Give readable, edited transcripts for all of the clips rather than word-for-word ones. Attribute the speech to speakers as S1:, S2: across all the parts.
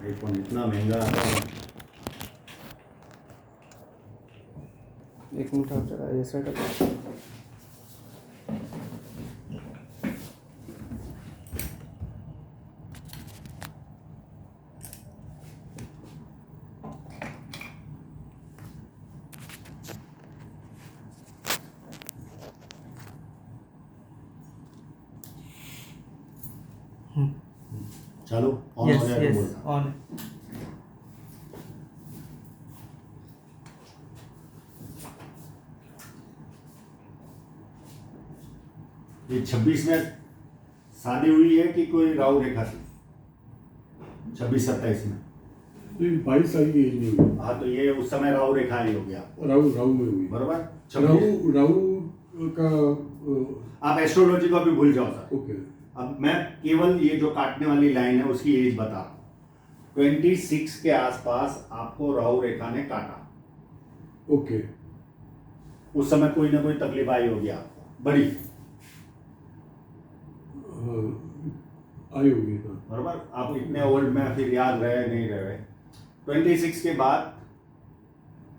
S1: IPhone इतना महंगा आता है।
S2: एक मिनट आप जरा ये सेट अप।
S1: चलो ऑन हो जाए तो बोलना।
S2: ऑन।
S1: ये 26 में शादी हुई है कि कोई राहु रेखा थी? 26-27 में?
S3: 22 साल की एज में हुई।
S1: हाँ, तो ये उस समय राहु रेखा ही हो गया,
S3: राहु में हुई।
S1: बराबर।
S3: राहु का
S1: आप एस्ट्रोलॉजी को अभी भूल जाओ सर।
S3: ओके।
S1: अब मैं केवल ये जो काटने वाली लाइन है उसकी एज बता रहा हूं। 26 के आसपास आपको राहु रेखा ने काटा।
S3: ओके।
S1: उस समय कोई ना कोई तकलीफ आई होगी आपको बड़ी,
S3: आई होगी। हाँ,
S1: बराबर। आप इतने ओल्ड में फिर याद रहे नहीं रहे। 26 के बाद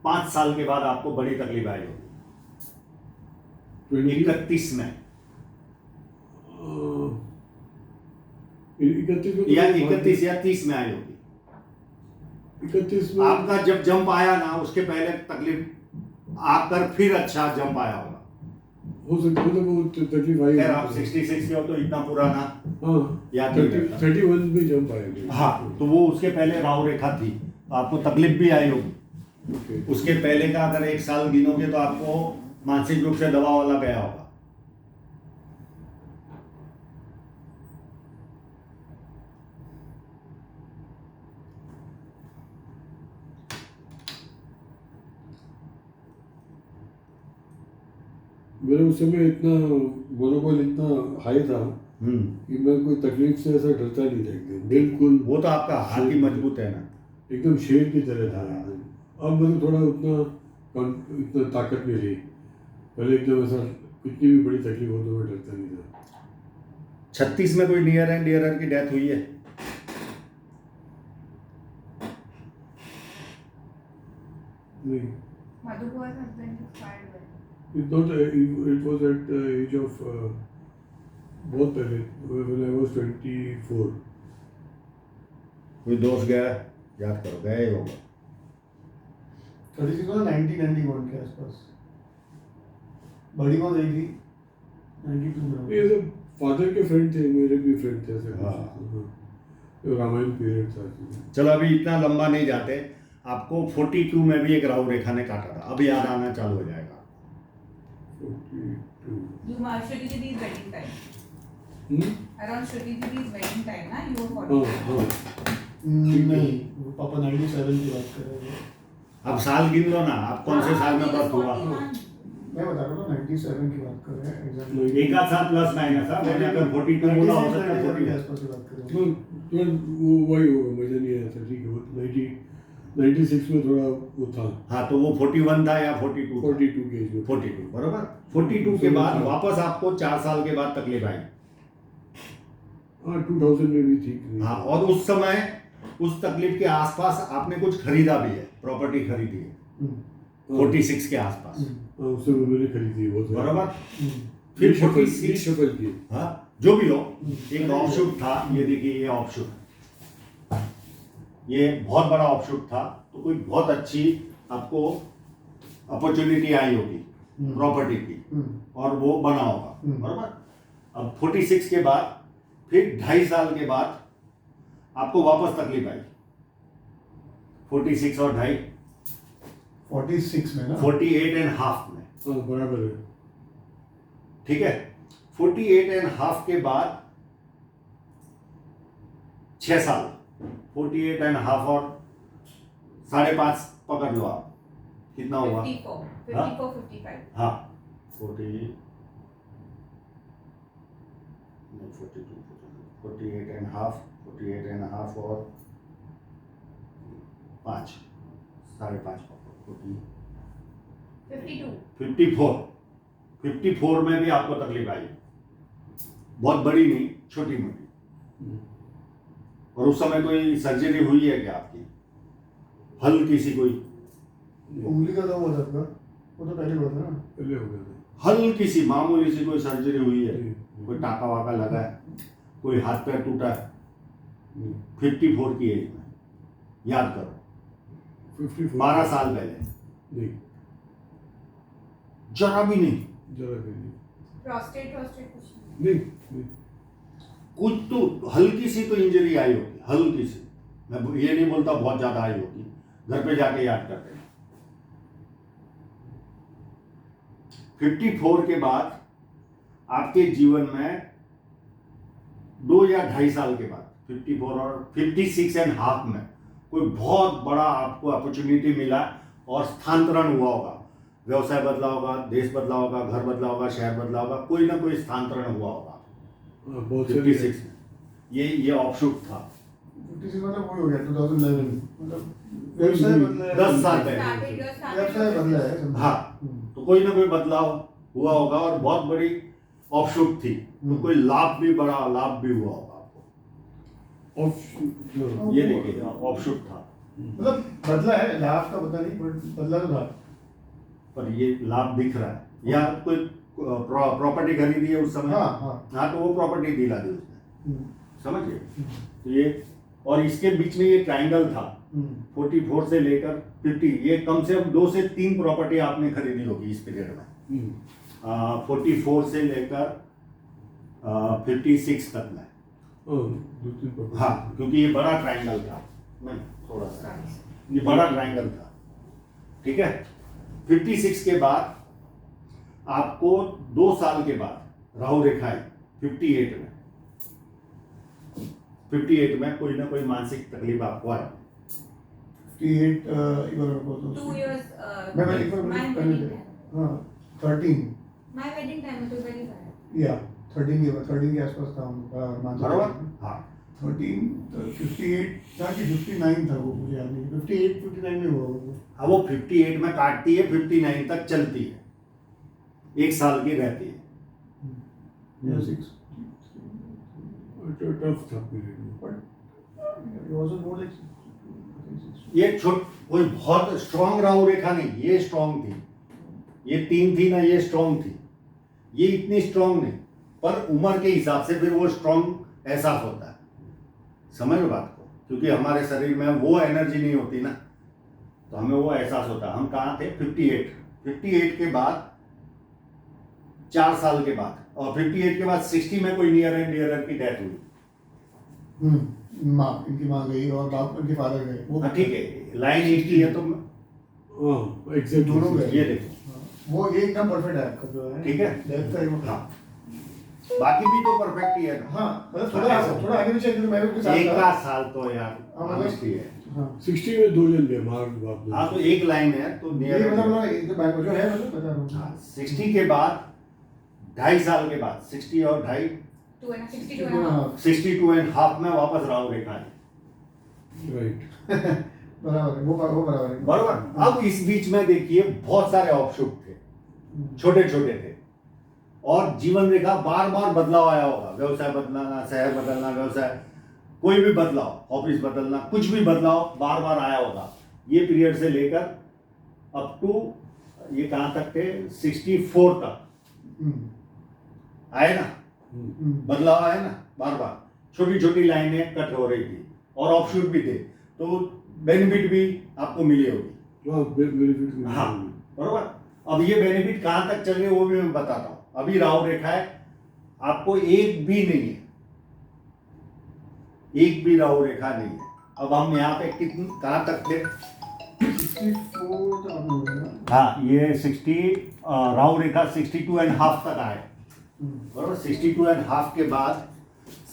S1: 5 साल के बाद आपको बड़ी तकलीफ आई होगी। 31 में 31 या 30 में आई होगी।
S3: 31 में
S1: आपका जब जंप आया ना उसके पहले तकलीफ आकर फिर अच्छा जंप आया होगा।
S3: हो सकता है वो तकलीफ आई।
S1: खैर आप 66 के हो तो इतना पुराना
S3: हाँ,
S1: याद नहीं रहता।
S3: 31 में जंप आया।
S1: हाँ, तो वो उसके पहले राहु रेखा थी तो आपको तकलीफ भी आई होगी।
S3: ओके।
S1: उसके पहले का अगर 1 साल गिनोगे तो आपको मानसिक रूप से दवा वाला गया होगा।
S3: मेरा उस समय इतना मनोबल इतना हाई था कि मैं कोई तकलीफ से ऐसा डरता नहीं था एकदम, बिल्कुल।
S1: वो तो आपका हाथ ही मजबूत है ना,
S3: एकदम शेर की तरह था एकदम। अब मतलब थोड़ा इतना ताकत में रही। पहले एकदम ऐसा कितनी भी बड़ी तकलीफ हो तो मैं डरता नहीं था।
S1: 36 में कोई नियर एंड डियरर की डेथ हुई है?
S3: नहीं,
S4: Madhu's husband expired when?
S3: it not it was at the age of बहुत पहले, when I was 24।
S1: कोई दोस्त गया, याद करो, गया ही होगा।
S5: 36 में 1991 के आसपास। बड़ी कौन गई थी? 92 में।
S3: ये सब फादर के फ्रेंड थे, मेरे भी फ्रेंड थे ऐसे।
S1: हाँ।
S3: तो रामायण पीरियड था।
S1: चलो अभी इतना लंबा नहीं जाते। आपको 42 में भी एक राहु रेखा ने काटा था, अब याद आना चालू हो जाएगा।
S3: 42।
S4: You are Shruti Didi's wedding time.
S3: Hmm?
S4: Around Shruti Didi's wedding time, na? You were
S3: हाँ
S4: 40.
S3: हाँ।
S5: नहीं, वो पापा 97 की बात कर रहे हैं।
S1: अब साल गिन लो ना, आप कौन से साल में बर्थ हुआ?
S5: मैं बता रहा हूँ 97 की बात कर रहे हैं एग्जैक्टली।
S1: एक आध साल प्लस माइनस है। मैंने अगर 42 बोला हो सकता है
S5: 97 के
S1: 40।
S5: आसपास की बात कर रहे हैं।
S3: वो वही होगा, मुझे नहीं आया था। ठीक है, वो 96 में थोड़ा वो था।
S1: हाँ, तो वो 41 था या 42 था?
S3: 42 के एज में।
S1: 42, बराबर। 42 के बाद वापस आपको 4 साल के बाद तकलीफ आई।
S3: हाँ, 2000 में भी ठीक नहीं।
S1: हाँ, और उस समय उस तकलीफ के आसपास आपने कुछ खरीदा भी है, प्रॉपर्टी खरीदी है 46 के आसपास,
S3: हाँ, उस समय मैंने खरीदी बहुत।
S1: बराबर। फिर 46
S3: शफल की।
S1: हाँ, जो भी हो, एक ऑफशूट था। ये देखिए, ये ऑफशूट, ये बहुत बड़ा ऑफशूट था। तो कोई बहुत अच्छी आपको अपॉर्चुनिटी आई होगी प्रॉपर्टी की, और वो बना होगा, बराबर। अब 46 के बाद फिर 2.5 साल के बाद आपको वापस तकलीफ आई। 46 और 2.5,
S5: 46 में ना
S1: 48 एंड हाफ में,
S3: हाँ, बराबर है।
S1: ठीक है। 48 एंड हाफ के बाद 6 साल, 48 एंड हाफ और 5.5 पकड़ लो आप, कितना होगा?
S4: 54, 55.
S1: हाँ, 40 नहीं, 42, 48 एंड हाफ, 48 एंड हाफ और 5, 5.5 पकड़ो,
S4: 52.
S1: 54 में भी आपको तकलीफ आई। बहुत बड़ी नहीं, छोटी मोटी। और उस समय कोई सर्जरी हुई है क्या आपकी, हल्की सी कोई,
S5: उंगली का दम हुआ था आपका, वो तो पहले हुआ था ना।
S3: पहले हो गया था।
S1: हल्की सी मामूली सी कोई सर्जरी हुई है,
S3: नहीं,
S1: कोई टाका वाका लगा है, कोई हाथ पैर टूटा है,
S3: नहीं,
S1: 54 की एज में, याद करो
S3: 54
S1: 12 साल पहले,
S3: नहीं,
S1: जरा भी नहीं।
S3: जरा भी नहीं,
S4: प्रोस्टेट कुछ नहीं।
S3: नहीं, नहीं,
S1: कुछ तो हल्की सी तो इंजरी आई होगी, हल्की सी, मैं ये नहीं बोलता बहुत ज्यादा आई होगी, घर पे जाके याद करते हैं। 54 के बाद आपके जीवन में 2 या 2.5 साल के बाद 54 और 56 एंड हाफ में कोई बहुत बड़ा आपको अपॉर्चुनिटी मिला और स्थानांतरण हुआ होगा, व्यवसाय बदला होगा, देश बदला होगा, घर बदला होगा, शहर बदला होगा, कोई ना कोई स्थानांतरण हुआ होगा
S3: हाँ, बहुत
S1: 56 में। ये ऑफशूट था
S5: 56 मतलब वही हो गया 2011, मतलब व्यवसाय बदला है,
S1: 10 साल पहले।
S5: व्यवसाय बदला है समझो।
S1: हाँ, तो कोई ना कोई बदलाव हुआ होगा और बहुत बड़ी ऑफशूट थी, तो कोई लाभ भी हुआ होगा आपको।
S3: ऑफ
S1: ये देखिए ऑफशूट था,
S5: मतलब बदला है, लाभ का पता नहीं बट बदला तो था।
S1: पर ये लाभ दिख रहा है। या कोई प्रॉपर्टी खरीदी है उस समय,
S5: हाँ।
S1: तो वो प्रॉपर्टी दिला दी उसने,
S5: हम्म,
S1: समझिए। तो ये और इसके बीच में ये ट्रायंगल था, 44 से लेकर 50, ये कम से कम 2 से 3 प्रॉपर्टी आपने खरीदी होगी इस पीरियड में, 44 से लेकर 56 तक में। हाँ, क्योंकि ये बड़ा ट्रायंगल था, नहीं थोड़ा सा ये बड़ा ट्रायंगल था, ठीक है। 56 के बाद आपको 2 साल के बाद राहु रेखा है 58 में कोई ना कोई मानसिक तकलीफ आपको आए।
S5: 58 इवन को तो
S4: 2 years.
S5: मैं एक बार
S4: My
S5: पहले
S4: wedding
S5: थे।
S4: time.
S5: हाँ 13
S4: My wedding time was very bad.
S5: या 13 के आसपास था उनका मानसिक।
S1: बराबर, हाँ
S5: 13 58 था कि 59 था वो, मुझे याद नहीं, 58 59 में हुआ वो।
S1: अब वो 58 में काटती है, 59 तक चलती है, 1 साल की रहती है।
S5: या 6
S3: टफ था पीरियड में।
S5: But it was more like
S1: ये कोई बहुत स्ट्रांग राहु रेखा नहीं, ये स्ट्रांग थी, ये 3 थी ना, ये स्ट्रांग थी, ये इतनी स्ट्रांग नहीं, पर उम्र के हिसाब से फिर वो स्ट्रांग एहसास होता है, समझ लो बात को, क्योंकि हमारे शरीर में वो एनर्जी नहीं होती ना, तो हमें वो एहसास होता है। हम कहाँ थे, 58 के बाद 4 साल के बाद, और 58 के बाद 60 में कोई नियर एंड डियरर की डेथ हुई।
S5: माँ, इनकी माँ गई और बाप उनके फादर गए, वो
S1: ठीक है, लाइन एक ही है तो
S3: हाँ, एग्जैक्ट
S5: दोनों गए।
S1: ये देखो,
S5: वो ये एकदम परफेक्ट है आपका जो है,
S1: ठीक है।
S5: डेथ का वो।
S1: हाँ, बाकी भी तो परफेक्ट ही है ना।
S5: हाँ मतलब थोड़ा आगे पीछे, क्योंकि मैं भी उसके
S1: एक
S5: साथ
S1: का
S5: था।
S1: साल तो यार
S5: हाँ, मतलब-
S1: honesty है।
S5: हाँ
S3: 60 में 2 जन थे, माँ बाप
S1: हाँ, तो एक लाइन है तो
S5: ये
S1: नियर,
S5: मतलब एक बैक जो है मतलब पता नहीं।
S1: हाँ 60 के बाद 2.5 साल के बाद 60 और 2.5
S4: 62 and a half.
S1: 62 and half में वापस राहु रेखा है,
S3: राइट।
S5: बराबर है, वो बराबर है।
S1: बराबर। अब इस बीच में देखिए बहुत सारे ऑफशूट थे, छोटे छोटे थे, और जीवन रेखा बार बार बदलाव आया होगा, व्यवसाय बदलना, शहर बदलना, व्यवसाय कोई भी बदलाव, ऑफिस बदलना, कुछ भी बदलाव बार बार आया होगा। ये पीरियड से लेकर अप टू ये कहाँ तक थे, 64 तक आए ना, बदलाव आए ना, बार बार छोटी छोटी लाइनें कट हो रही थी और ऑफशूट भी थे, तो बेनिफिट भी आपको मिली होगी।
S3: हाँ, बेनिफिट।
S1: हाँ, बरोबर। अब ये बेनिफिट कहाँ तक चल रही है वो भी मैं बताता हूँ। अभी राहु रेखा है, आपको एक भी नहीं है, एक भी राहु रेखा नहीं है। अब हम यहाँ पे कितनी कहाँ तक थे,
S5: 64 तो आपने बोला ना।
S1: हाँ ये 60 राहु रेखा 62 एंड हाफ तक आए, बरोबर। 62 एंड हाफ के बाद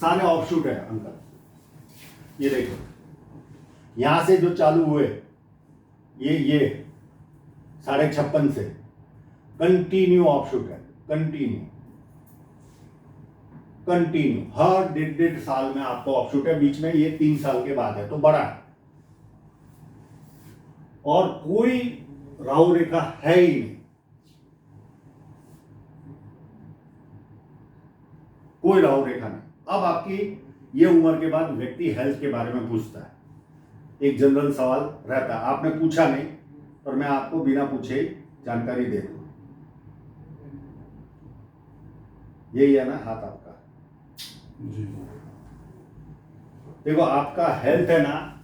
S1: सारे ऑफशूट है अंकल, ये देखो यहाँ से जो चालू हुए ये 56.5 से कंटिन्यू ऑफशूट है, कंटिन्यू हर 1.5 साल में आपको ऑफशूट है, बीच में ये 3 साल के बाद है, तो बड़ा है। और कोई राहु रेखा है ही नहीं, कोई राहु रेखा नहीं। अब आपकी ये उम्र के बाद व्यक्ति हेल्थ के बारे में पूछता है, एक जनरल सवाल रहता है। आपने पूछा नहीं पर मैं आपको बिना पूछे जानकारी दे दूँ। यही है ना हाथ आपका।
S3: जी
S1: देखो आपका हेल्थ है ना,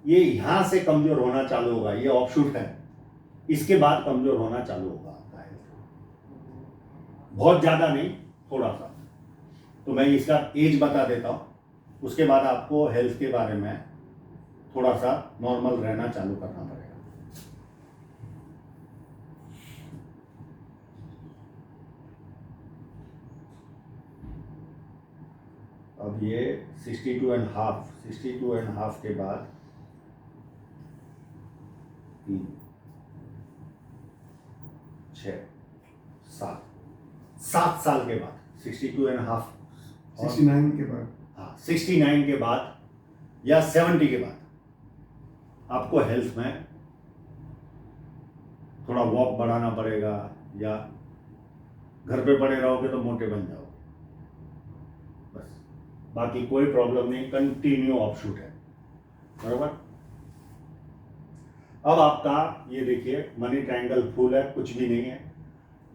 S1: ये यहां से कमजोर होना चालू होगा, ये ऑफशूट है, इसके बाद कमजोर होना चालू होगा आपका हेल्थ। बहुत ज्यादा नहीं, थोड़ा सा। तो मैं इसका एज बता देता हूं, उसके बाद आपको हेल्थ के बारे में थोड़ा सा नॉर्मल रहना चालू करना पड़ेगा। अब ये 62.5 के बाद 3 6 7 साल के बाद 62.5
S5: 69 के बाद,
S1: हाँ 69 के बाद या 70 के बाद आपको हेल्थ में थोड़ा वॉक बढ़ाना पड़ेगा, या घर पे पड़े रहोगे तो मोटे बन जाओगे, बस। बाकी कोई प्रॉब्लम नहीं, कंटिन्यू ऑफशूट है, बराबर। अब आपका ये देखिए मनी ट्रायंगल फुल है, कुछ भी नहीं है।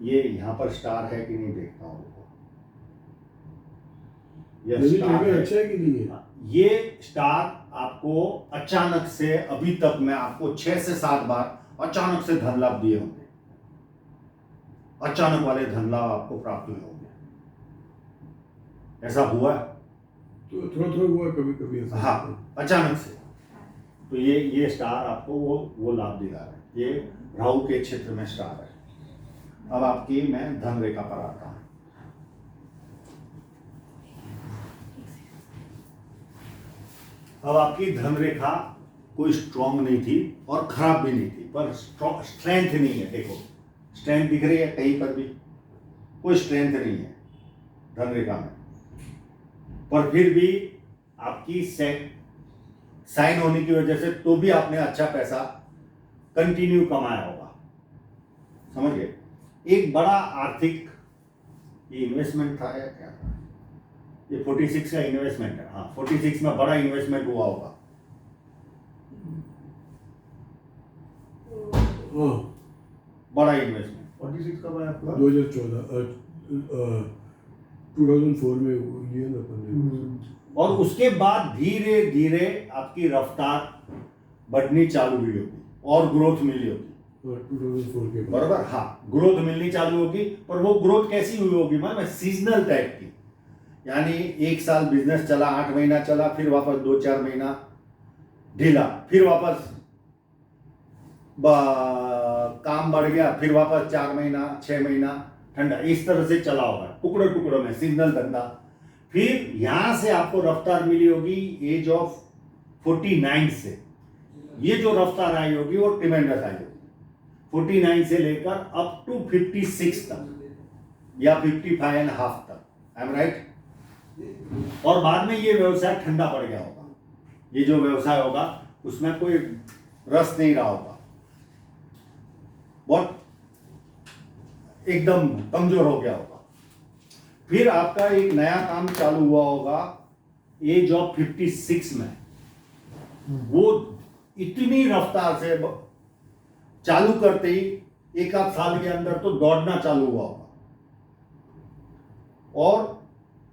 S1: ये यहाँ पर स्टार है कि नहीं देखता हूँ, ये
S3: मनी
S1: स्टार
S3: ट्रायंगल
S1: है।
S3: अच्छा है कि नहीं है?
S1: ये स्टार आपको अचानक से, अभी तक में आपको 6 से 7 बार अचानक से धन लाभ दिए होंगे, अचानक वाले धन लाभ आपको प्राप्त हुए होंगे। ऐसा हुआ है?
S3: तो थोड़ा थोड़ा हुआ कभी कभी ऐसा।
S1: हाँ, अचानक से। तो ये स्टार आपको वो लाभ दिला रहा है। ये राहु के क्षेत्र में स्टार है। अब आपकी मैं धन रेखा पर आता हूं। अब आपकी धन रेखा कोई स्ट्रॉन्ग नहीं थी और खराब भी नहीं थी, पर स्ट्रेंथ नहीं है। देखो स्ट्रेंथ दिख रही है कहीं पर भी? कोई स्ट्रेंथ नहीं है धन रेखा में, पर फिर भी आपकी साइन होने की वजह से तो भी आपने अच्छा पैसा कंटिन्यू कमाया होगा, समझ गए? एक बड़ा आर्थिक, ये इन्वेस्टमेंट था या क्या था? ये 46 का इन्वेस्टमेंट है। हाँ 46 में बड़ा इन्वेस्टमेंट हुआ होगा।
S3: हाँ
S1: बड़ा इन्वेस्टमेंट
S5: 46 कब आया आपका?
S3: 2004 में ये ना अपने।
S1: और उसके बाद धीरे धीरे आपकी रफ्तार बढ़नी चालू हुई होगी और ग्रोथ मिली होगी,
S3: 2004 के बाद।
S1: बराबर। हाँ ग्रोथ मिलनी चालू होगी, पर वो ग्रोथ कैसी हुई होगी? मतलब सीजनल टाइप की, यानी एक साल बिजनेस चला, 8 महीना चला, फिर वापस 2-4 महीना ढीला, फिर वापस काम बढ़ गया, फिर वापस 4 महीना 6 महीना ठंडा, इस तरह से चला होगा, टुकड़ों टुकड़ों में सीजनल धंधा। फिर यहां से आपको रफ्तार मिली होगी एज ऑफ 49 से। ये जो रफ्तार आई होगी वो ट्रिमेंडस आई होगी 49 से लेकर अप टू 56 तक या 55.5 तक। I am right? और बाद में ये व्यवसाय ठंडा पड़ गया होगा। ये जो व्यवसाय होगा उसमें कोई रस नहीं रहा होगा, बहुत एकदम कमजोर हो गया होगा। फिर आपका एक नया काम चालू हुआ होगा एज ऑफ 56 में। वो इतनी रफ्तार से चालू करते ही 1 आध साल के अंदर तो दौड़ना चालू हुआ होगा, और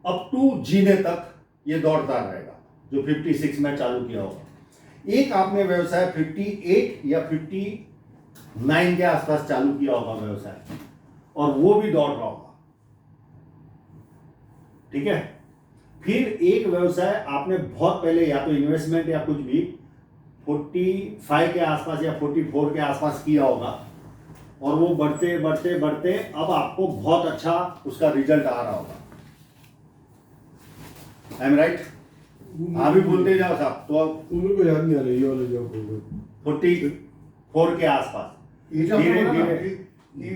S1: अप टू जीने तक ये दौड़ता रहेगा जो 56 में चालू किया होगा। एक आपने व्यवसाय 58 या 59 के आसपास चालू किया होगा व्यवसाय, और वो भी दौड़ रहा होगा, ठीक है। फिर एक व्यवसाय आपने बहुत पहले या तो इन्वेस्टमेंट या कुछ भी 45 के आसपास या 44 के आसपास किया होगा, और वो बढ़ते बढ़ते बढ़ते अब आपको बहुत अच्छा उसका रिजल्ट आ रहा होगा। I am right? हाँ भी बोलते जाओ साहब। तो अब
S3: उम्र को याद नहीं आ रही, ये वाला जॉब होगा
S1: 44 के आसपास
S5: ये जो
S1: धीरे
S5: आपने बोला ना
S1: धीरे
S5: कि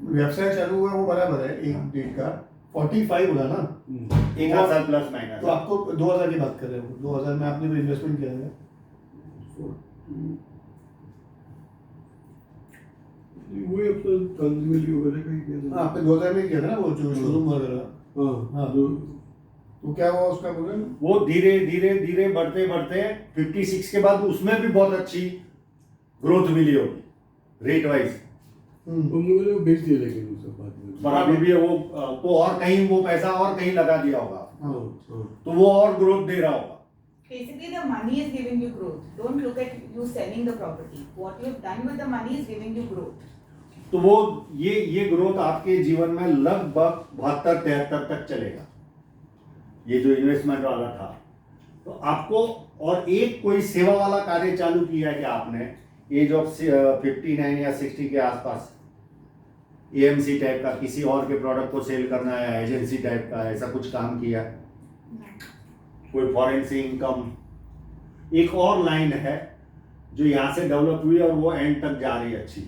S5: व्यवसाय चालू हुआ है वो बराबर है, एक डेट का 45 बोला ना,
S1: 1 साल प्लस माइनस।
S5: तो आपको 2000 की बात कर रहे हो, 2000 में आपने कोई इन्वेस्टमेंट किया है?
S3: वही अपना तंजवेली वगैरह का ही किया था।
S5: आपने 2000 में किया था ना वो जो शोरूम वगैरह?
S3: हाँ
S5: हाँ।
S3: जो
S5: तो क्या हुआ उसका बोले ना?
S1: वो धीरे धीरे धीरे बढ़ते बढ़ते 56 के बाद उसमें भी बहुत अच्छी ग्रोथ मिली होगी रेट वाइज,
S3: उन लोगों ने वो बेच दिया लेकिन वो सब बाद में।
S1: पर अभी भी वो तो और कहीं वो पैसा और कहीं लगा दिया होगा,
S3: हाँ, हाँ।
S1: तो वो और ग्रोथ दे रहा होगा।
S6: Basically, the money is giving you growth. Don't look at you selling the property. What you've done with the money is giving you growth.
S1: तो वो ये ग्रोथ आपके जीवन में लगभग 72-73 तक चलेगा, ये जो इन्वेस्टमेंट वाला था। तो आपको और एक कोई सेवा वाला कार्य चालू किया है कि आपने एज ऑफ 59 या 60 के आसपास एएमसी टाइप का किसी और के प्रोडक्ट को सेल करना है, एजेंसी टाइप का ऐसा कुछ काम किया है? कोई फॉरेन से इनकम? एक और लाइन है जो यहाँ से डेवलप हुई और वो एंड तक जा रही है अच्छी,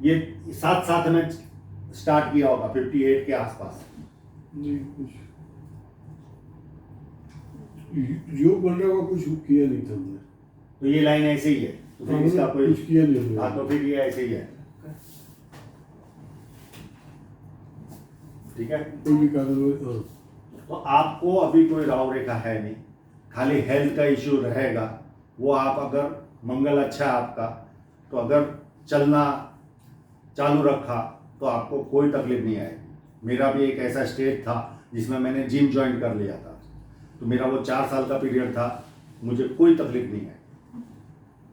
S1: ये साथ साथ में स्टार्ट किया होगा 58 के आसपास।
S3: नहीं कुछ योग बन रहा हुआ कुछ किया नहीं था हमने।
S1: तो ये लाइन ऐसे ही है, तो फिर इसका कोई
S3: कुछ किया नहीं हमने।
S1: हाँ, तो फिर ये ऐसे ही है, ठीक है।
S3: कोई भी कारण हो,
S1: तो आपको अभी कोई राव रेखा है नहीं, खाली हेल्थ का इश्यू रहेगा। वो आप अगर मंगल अच्छा है आपका, तो अगर चलना चालू रखा तो आपको कोई तकलीफ नहीं आएगी। मेरा भी एक ऐसा स्टेज था जिसमें मैंने जिम ज्वाइन कर लिया था, तो मेरा वो 4 साल का पीरियड था, मुझे कोई तकलीफ नहीं आई,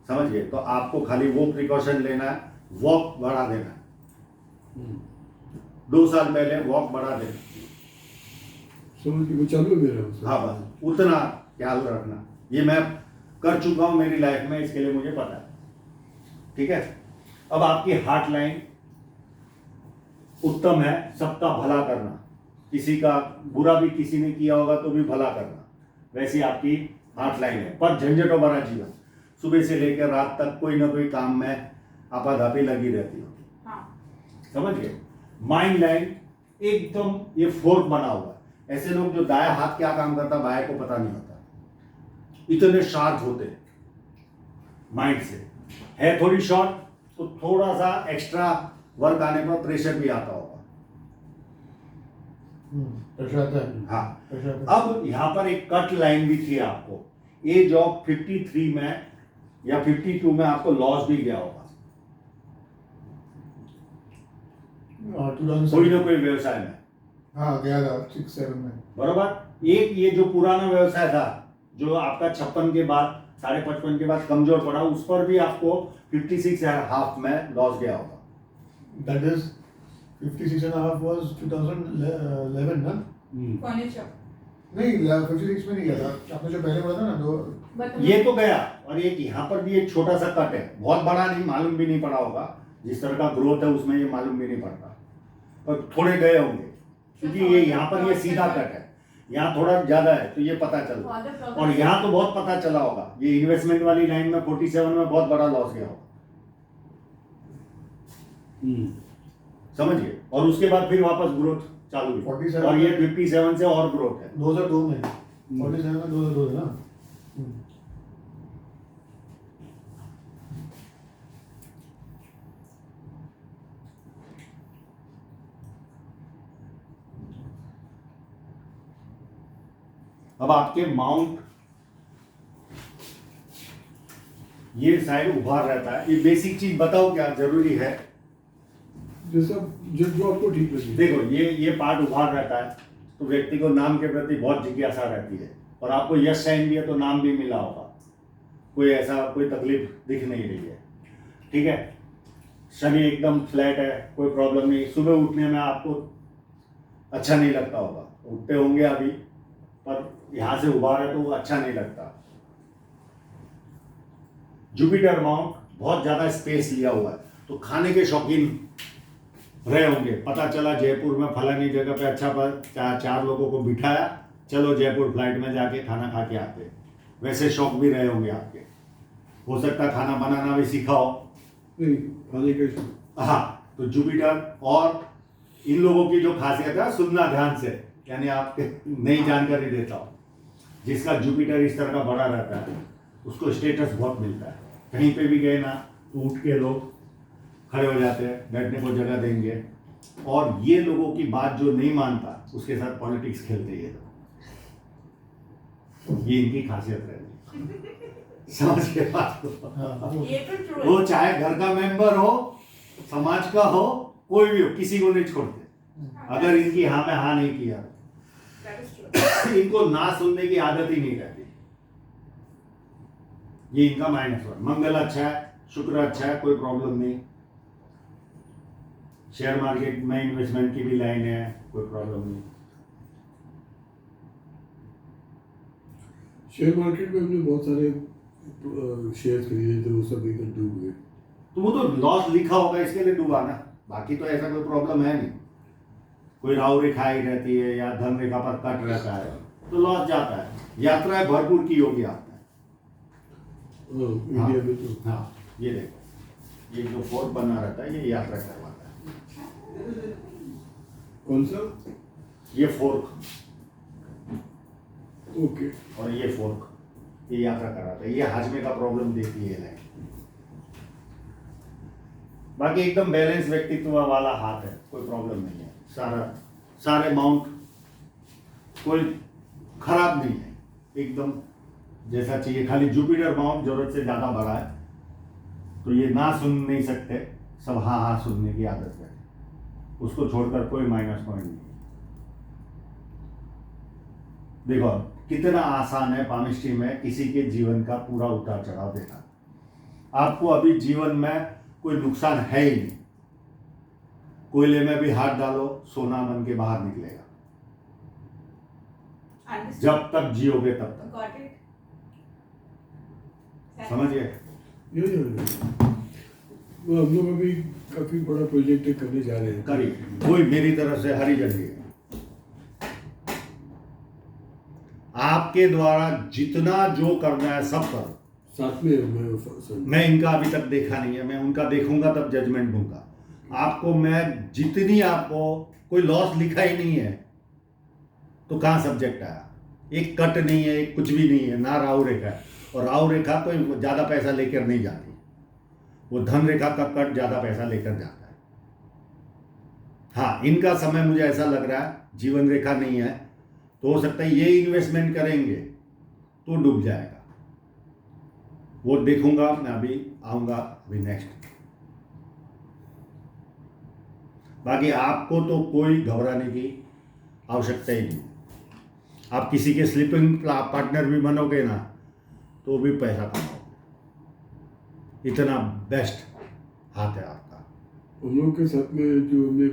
S1: समझ गए। तो आपको खाली वो प्रिकॉशन लेना है, वॉक बढ़ा देना है। 2 साल पहले वॉक बढ़ा देना,
S3: समझ के वो चालू है मेरा उससे।
S1: हाँ बस उतना ख्याल रखना। ये मैं कर चुका हूँ मेरी लाइफ में, इसके लिए मुझे पता है, ठीक है। अब आपकी हार्ट लाइन उत्तम है, सबका भला करना, किसी का बुरा भी किसी ने किया होगा तो भी भला करना, वैसी आपकी हार्ट लाइन है। पर झंझटों भरा जीवन, सुबह से लेकर रात तक कोई ना कोई काम में आपाधापी लगी रहती होगी,
S6: हाँ.
S1: समझ गए। माइंड लाइन एकदम ये फोर्क बना हुआ है। ऐसे लोग जो दाया हाथ क्या काम करता बाएं को पता नहीं होता, इतने शार्प होते माइंड से। है थोड़ी शॉर्ट तो थोड़ा सा एक्स्ट्रा वर्क आने पर प्रेशर भी आता होगा,
S5: प्रेशर आता है।
S1: हाँ।
S5: प्रेशर आता है।
S1: अब यहाँ पर एक कट लाइन भी थी आपको, एज ऑफ 53 में या 52 में आपको लॉस भी गया होगा,
S5: 2007
S1: कोई ना कोई व्यवसाय में,
S5: हाँ गया था 6-7 में।
S1: बरोबर। एक ये जो पुराना व्यवसाय था जो आपका 56 के बाद 55.5 के बाद कमजोर पड़ा, उस पर भी आपको 56.5 में लॉस गया होगा।
S5: That is 56.5 was 2011 ना?
S4: फर्नीचर
S5: नहीं 56 में नहीं गया था, आपने जो पहले बोला था ना तो
S4: बट
S1: ये तो गया, और एक यहाँ पर भी एक छोटा सा कट है, बहुत बड़ा नहीं, मालूम भी नहीं पड़ा होगा, जिस तरह का ग्रोथ है उसमें ये मालूम भी नहीं पड़ता, पर थोड़े गए होंगे, क्योंकि ये यहाँ पर ये सीधा कट है, यहाँ थोड़ा ज्यादा है तो ये पता चल, और यहाँ तो बहुत पता चला होगा। ये इन्वेस्टमेंट वाली लाइन में 47 में बहुत बड़ा लॉस गया होगा, समझिए। और उसके बाद फिर वापस ग्रोथ चालू हुई,
S5: 47
S1: और ये 57 से और ग्रोथ है।
S5: 2002 में 47 में 2002 है ना?
S1: अब आपके माउंट ये साइड उभार रहता है, ये बेसिक चीज बताओ क्या जरूरी है।
S3: जैसा जो आपको ठीक लगे।
S1: देखो ये पार्ट उभार रहता है तो व्यक्ति को नाम के प्रति बहुत जिज्ञासा रहती है, और आपको यश साइन भी है तो नाम भी मिला होगा, कोई ऐसा कोई तकलीफ दिख नहीं रही है, ठीक है। शनि एकदम फ्लैट है, कोई प्रॉब्लम नहीं, सुबह उठने में आपको अच्छा नहीं लगता होगा, उठते होंगे अभी, पर यहाँ से उभार है तो वो अच्छा नहीं लगता। जुपिटर माउंट बहुत ज्यादा स्पेस लिया हुआ है, तो खाने के शौकीन रहे होंगे, पता चला जयपुर में फलानी जगह पे अच्छा पर चार लोगों को बिठाया, चलो जयपुर फ्लाइट में जाके खाना खा के आते, वैसे शौक भी रहे होंगे आपके, हो सकता है खाना बनाना भी सीखा हो।
S3: नहीं खाने का शौक।
S1: हाँ, तो जुपिटर और इन लोगों की जो खासियत है, सुनना ध्यान से, यानी आपके नई जानकारी देता हूँ, जिसका जुपिटर इस तरह का बड़ा रहता है उसको स्टेटस बहुत मिलता है, कहीं पे भी गए ना तो उठ के लोग खड़े हो जाते हैं, बैठने को जगह देंगे, और ये लोगों की बात जो नहीं मानता उसके साथ पॉलिटिक्स खेलते ये लोग। ये इनकी खासियत रहती। समझ के बात को।
S5: हाँ,
S6: ये तो ट्रू
S1: वो चाहे घर का मेंबर हो, समाज का हो, कोई भी हो, किसी को नहीं छोड़ते अगर इनकी हाँ में हाँ नहीं किया।
S6: That is true.
S1: इनको ना सुनने की आदत ही नहीं रहती। ये इनका -1। मंगल अच्छा है, शुक्र अच्छा है, कोई प्रॉब्लम नहीं। शेयर मार्केट में इन्वेस्टमेंट की भी लाइन है, कोई प्रॉब्लम नहीं।
S3: शेयर मार्केट में हमने बहुत सारे शेयर खरीदे थे, वो सब एकदम डूब गए।
S1: तो वो तो लॉस लिखा होगा इसके लिए डूबा ना, बाकी तो ऐसा कोई प्रॉब्लम है नहीं। कोई राहु रेखा ही रहती है या धन रेखा पर कट रहता है तो लॉस जाता है। यात्राएं भरपूर की होगी आपने।
S3: इंडिया में तो
S1: हाँ, ये देखो, ये जो फोर्ट बना रहता है ये यात्रा करवाता है।
S3: कौन सा?
S1: ये फोर्क
S3: ओके।
S1: और ये फोर्क, ये यात्रा कराता है। ये हाजमे का प्रॉब्लम देती है लाइन। बाकी एकदम बैलेंस व्यक्तित्व वाला हाथ है, कोई प्रॉब्लम नहीं है। सारे माउंट कोई खराब नहीं है, एकदम जैसा चाहिए। खाली जुपिटर माउंट जरूरत से ज्यादा बड़ा है, तो ये ना सुन नहीं सकते, सब हाँ हाँ सुनने की आदत है। उसको छोड़कर कोई माइनस पॉइंट नहीं। देखो कितना आसान है पामिस्ट्री में किसी के जीवन का पूरा उतार चढ़ाव देना। आपको अभी जीवन में कोई नुकसान है ही नहीं। कोयले में भी हाथ डालो, सोना बन के बाहर निकलेगा।
S6: Understood.
S1: जब तक जियोगे तब तक।
S6: Got it.
S1: समझ गए?
S3: ये वो हम लोग अभी काफी बड़ा प्रोजेक्ट करने जा रहे हैं।
S1: करिए, कोई मेरी तरफ से हरी झंडी है। आपके द्वारा जितना जो करना है सब करो।
S3: साथ में
S1: मैं इनका अभी तक देखा नहीं है, मैं उनका देखूंगा तब जजमेंट दूंगा। आपको मैं जितनी, आपको कोई लॉस लिखा ही नहीं है तो कहाँ सब्जेक्ट आया? एक कट नहीं है, एक कुछ भी नहीं है, ना राहु रेखा है। और राहु रेखा कोई ज्यादा पैसा लेकर नहीं जाती, वो धन रेखा का कट ज्यादा पैसा लेकर जाता है। हाँ, इनका समय मुझे ऐसा लग रहा है जीवन रेखा नहीं है, तो हो सकता है ये इन्वेस्टमेंट करेंगे तो डूब जाएगा। वो देखूंगा मैं, अभी आऊंगा अभी नेक्स्ट। बाकी आपको तो कोई घबराने की आवश्यकता ही नहीं। आप किसी के स्लीपिंग पार्टनर भी बनोगे ना तो भी पैसा कमाओगे। इतना बेस्ट हाथ है आपका।
S3: हम लोग के साथ में जो हमने